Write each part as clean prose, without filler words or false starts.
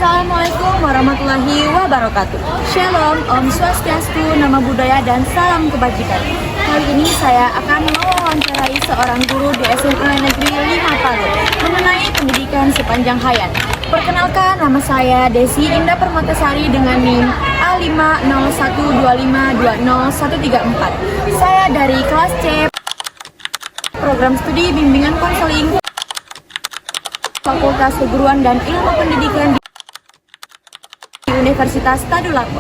Assalamualaikum warahmatullahi wabarakatuh. Shalom, Om Swastiastu, Nama Budaya, dan salam kebajikan. Kali ini saya akan mewawancarai seorang guru di SMA Negeri 5 Palu mengenai pendidikan sepanjang hayat. Perkenalkan, nama saya Desi Indah Permatasari dengan NIM A50125201134. Saya dari kelas C, program studi bimbingan konseling Fakultas Keguruan dan Ilmu Pendidikan di Universitas Tadulako.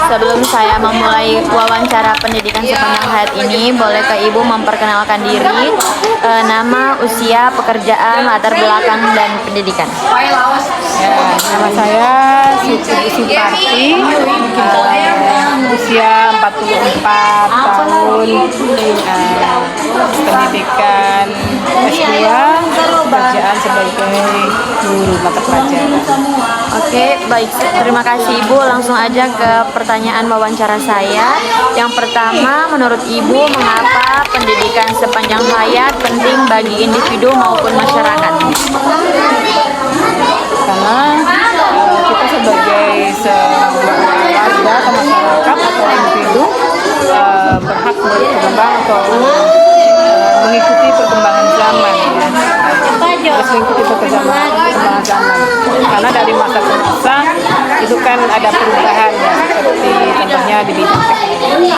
Sebelum saya memulai wawancara pendidikan sepanjang hayat ini, bolehkah Ibu memperkenalkan diri, nama, usia, pekerjaan, latar belakang, dan pendidikan? Ya, nama saya Siti Suparti, usia 44 tahun, pendidikan S2, pekerjaan sebagai guru mata pelajaran. Oke, baik. Terima kasih Ibu. Langsung aja ke pertanyaan wawancara saya. Yang pertama, menurut Ibu, mengapa pendidikan sepanjang hayat penting bagi individu maupun masyarakat? Karena kita sebagai warga atau masyarakat atau individu berhak berkembang atau mengikuti perkembangan zaman, harus mengikuti perkembangan zaman. Karena dari masa ke masa itu kan ada perubahan ya, seperti contohnya di bidang teknologi.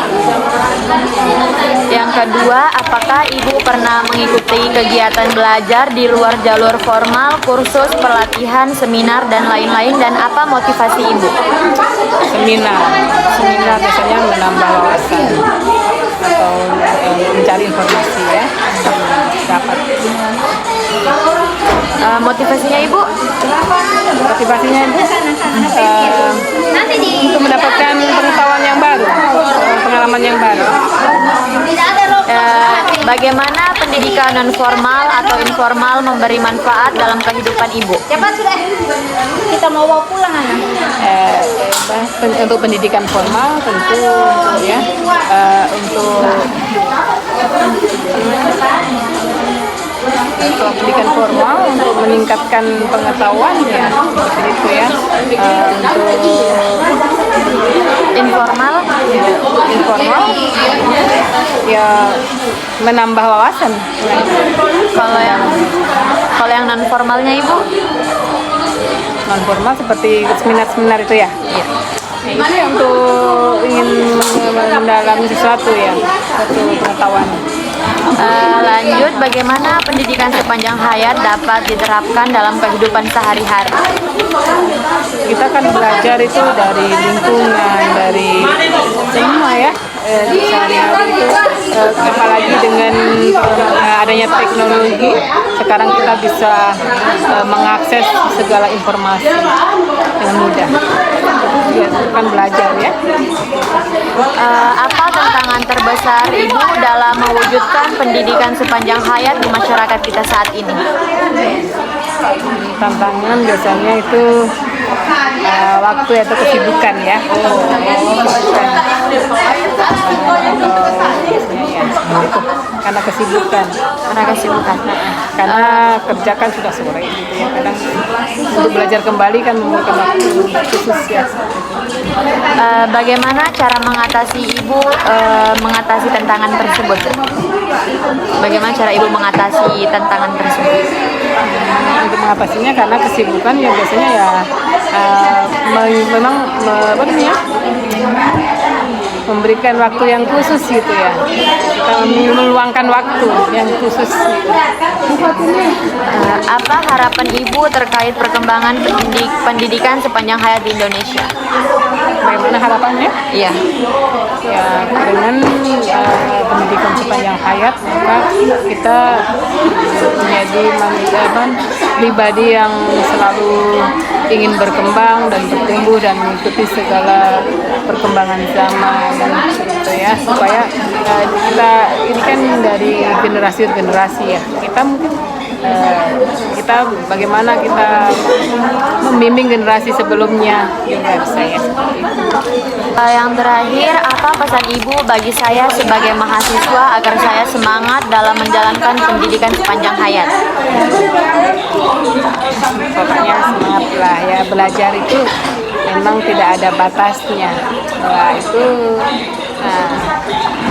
Yang kedua, apakah Ibu pernah mengikuti kegiatan belajar di luar jalur formal, kursus, pelatihan, seminar, dan lain-lain, dan apa motivasi Ibu? Seminar biasanya menambah wawasan atau mencari informasi ya, dapat. Motivasinya Ibu? Motivasinya itu untuk mendapatkan pengetahuan yang baru, pengalaman yang baru. Bagaimana pendidikan non formal atau informal memberi manfaat dalam kehidupan Ibu? Cepat sudah, kita mau bawa pulang Untuk pendidikan formal tentu ya, untuk kalau pendidikan formal untuk meningkatkan pengetahuan ya seperti itu ya. Untuk informal ya menambah wawasan. Kalau yang non formalnya Ibu? Non formal seperti seminar itu ya. Iya. Itu ya untuk ingin mendalami sesuatu ya, satu pengetahuan. Lanjut, bagaimana pendidikan sepanjang hayat dapat diterapkan dalam kehidupan sehari-hari? Kita kan belajar itu dari lingkungan, dari semua ya, sehari-hari itu, apalagi dengan adanya teknologi, sekarang kita bisa mengakses segala informasi dengan mudah. Ya, kan belajar ya. Apa tantangan terbesar Ibu dalam mewujudkan pendidikan sepanjang hayat di masyarakat kita saat ini? Tantangan biasanya itu waktu atau kesibukan ya. Karena kesibukan. Karena kerja kan sudah sore gitu ya. Kadang untuk belajar kembali kan memerlukan waktu khusus ya. Bagaimana cara mengatasi Ibu mengatasi tantangan tersebut? Bagaimana cara Ibu mengatasi tantangan tersebut? Untuk mengatasinya karena kesibukan ya biasanya ya memang memberikan waktu yang khusus gitu ya. Kita meluangkan waktu yang khusus. Apa harapan Ibu terkait perkembangan pendidikan sepanjang hayat di Indonesia? Bagaimana harapannya? Iya. Ya, dengan pendidikan sepanjang hayat maka kita menjadi pribadi yang selalu ingin berkembang dan bertumbuh dan mengikuti segala perkembangan zaman gitu ya, supaya kita ini kan dari generasi ke generasi ya, kita mungkin kita bagaimana kita membimbing generasi sebelumnya juga saya seperti itu. Yang terakhir, apa pesan Ibu bagi saya sebagai mahasiswa agar saya semangat dalam menjalankan pendidikan sepanjang hayat? Pokoknya semangat lah ya, belajar itu memang tidak ada batasnya. Nah, itu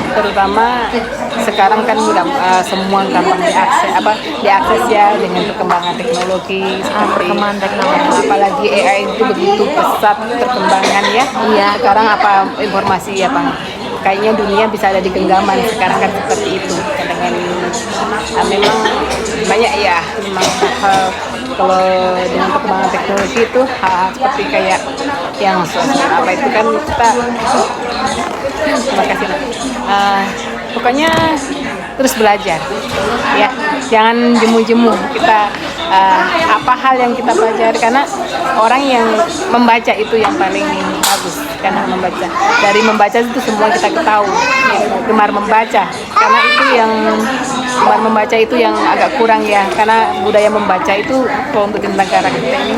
terutama sekarang kan semua gampang diakses ya dengan perkembangan teknologi Perkembangan teknologi. apalagi AI itu begitu pesat perkembangan ya. Iya. Sekarang apa informasi ya Bang? Kayaknya dunia bisa ada di genggaman sekarang kan seperti itu. Dengan memang banyak ya, memang kalau dengan perkembangan teknologi itu seperti kayak yang apa itu kan kita terima kasih. Pokoknya terus belajar ya, jangan jemu-jemu kita apa hal yang kita pelajari, karena orang yang membaca itu yang paling bagus, karena dari membaca itu semua kita ketahui ya, gemar membaca, karena itu yang gemar membaca itu yang agak kurang ya, karena budaya membaca itu untuk negara kita ini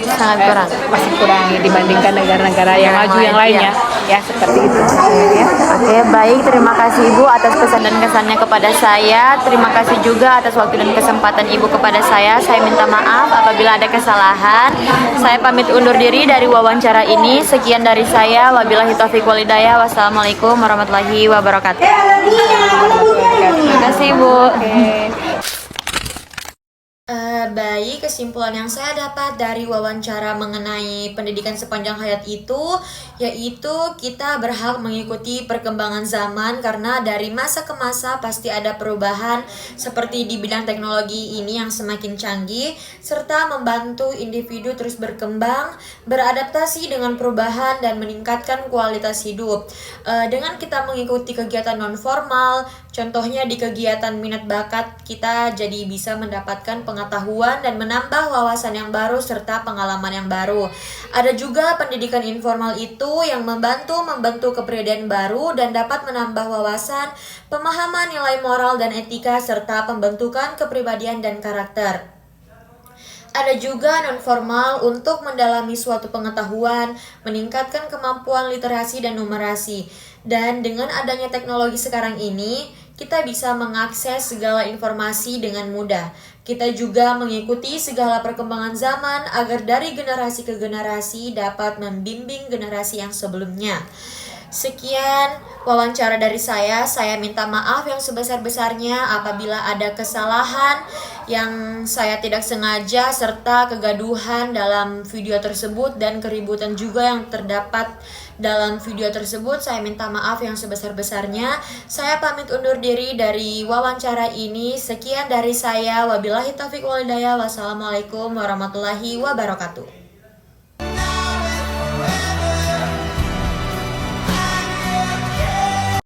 Sangat kurang. masih kurang ya, dibandingkan negara-negara yang maju yang lainnya ya, seperti itu ya. Oke, baik. Terima kasih Ibu atas pesan dan kesannya kepada saya. Terima kasih juga atas waktu dan kesempatan Ibu kepada saya. Saya minta maaf apabila ada kesalahan. Saya pamit undur diri dari wawancara ini. Sekian dari saya. Wabillahi taufiq wal hidayah. Wassalamualaikum warahmatullahi wabarakatuh. Terima kasih Ibu. Baik, kesimpulan yang saya dapat dari wawancara mengenai pendidikan sepanjang hayat itu, yaitu kita berhak mengikuti perkembangan zaman, karena dari masa ke masa pasti ada perubahan seperti di bidang teknologi ini yang semakin canggih, serta membantu individu terus berkembang, beradaptasi dengan perubahan dan meningkatkan kualitas hidup. Dengan kita mengikuti kegiatan non formal, contohnya di kegiatan minat bakat, kita jadi bisa mendapatkan pengetahuan dan menambah wawasan yang baru serta pengalaman yang baru. Ada juga pendidikan informal itu yang membantu membentuk kepribadian baru dan dapat menambah wawasan, pemahaman nilai moral dan etika serta pembentukan kepribadian dan karakter. Ada juga non-formal untuk mendalami suatu pengetahuan, meningkatkan kemampuan literasi dan numerasi. Dan dengan adanya teknologi sekarang ini, kita bisa mengakses segala informasi dengan mudah. Kita juga mengikuti segala perkembangan zaman agar dari generasi ke generasi dapat membimbing generasi yang sebelumnya. Sekian wawancara dari saya minta maaf yang sebesar-besarnya apabila ada kesalahan yang saya tidak sengaja serta kegaduhan dalam video tersebut dan keributan juga yang terdapat dalam video tersebut. Saya minta maaf yang sebesar-besarnya. Saya pamit undur diri dari wawancara ini. Sekian dari saya. Wabillahi taufiq wal hidayah. Wassalamualaikum warahmatullahi wabarakatuh.